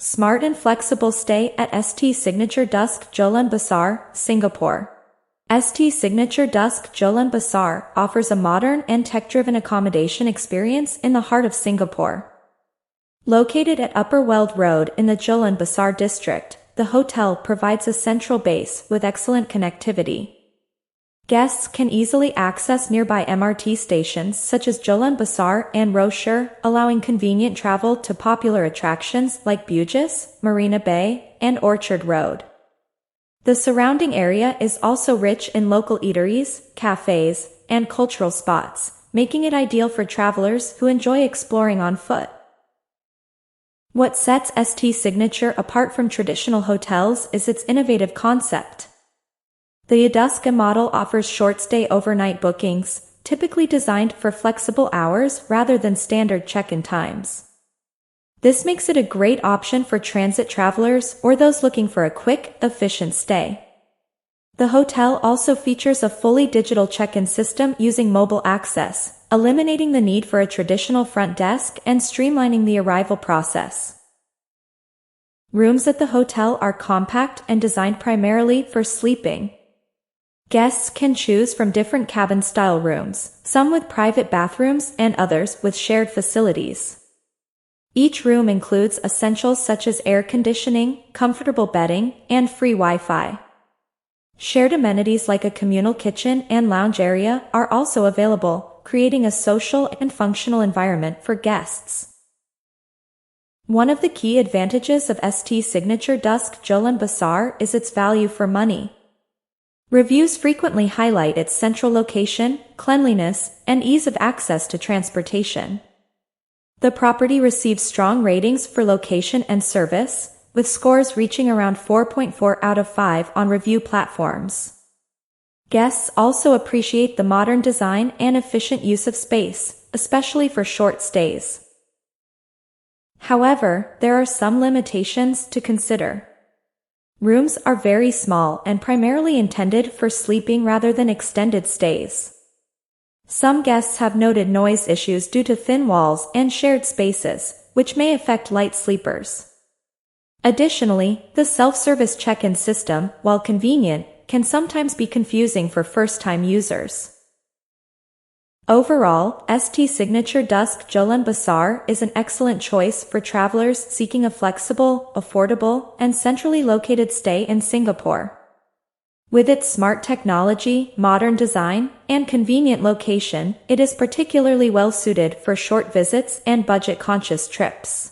Smart and flexible stay at ST Signature Dusk Jalan Besar, Singapore. ST Signature Dusk Jalan Besar offers a modern and tech-driven accommodation experience in the heart of Singapore. Located at Upper Weld Road in the Jalan Besar district, the hotel provides a central base with excellent connectivity. Guests can easily access nearby MRT stations such as Jalan Besar and Rochor, allowing convenient travel to popular attractions like Bugis, Marina Bay, and Orchard Road. The surrounding area is also rich in local eateries, cafes, and cultural spots, making it ideal for travelers who enjoy exploring on foot. What sets ST Signature apart from traditional hotels is its innovative concept. The Dusk model offers short-stay overnight bookings, typically designed for flexible hours rather than standard check-in times. This makes it a great option for transit travelers or those looking for a quick, efficient stay. The hotel also features a fully digital check-in system using mobile access, eliminating the need for a traditional front desk and streamlining the arrival process. Rooms at the hotel are compact and designed primarily for sleeping. Guests can choose from different cabin-style rooms, some with private bathrooms and others with shared facilities. Each room includes essentials such as air conditioning, comfortable bedding, and free Wi-Fi. Shared amenities like a communal kitchen and lounge area are also available, creating a social and functional environment for guests. One of the key advantages of ST Signature Dusk Jalan Besar is its value for money. Reviews frequently highlight its central location, cleanliness, and ease of access to transportation. The property receives strong ratings for location and service, with scores reaching around 4.4 out of 5 on review platforms. Guests also appreciate the modern design and efficient use of space, especially for short stays. However, there are some limitations to consider. Rooms are very small and primarily intended for sleeping rather than extended stays. Some guests have noted noise issues due to thin walls and shared spaces, which may affect light sleepers. Additionally, the self-service check-in system, while convenient, can sometimes be confusing for first-time users. Overall, ST Signature Dusk Jalan Besar is an excellent choice for travelers seeking a flexible, affordable, and centrally located stay in Singapore. With its smart technology, modern design, and convenient location, it is particularly well suited for short visits and budget-conscious trips.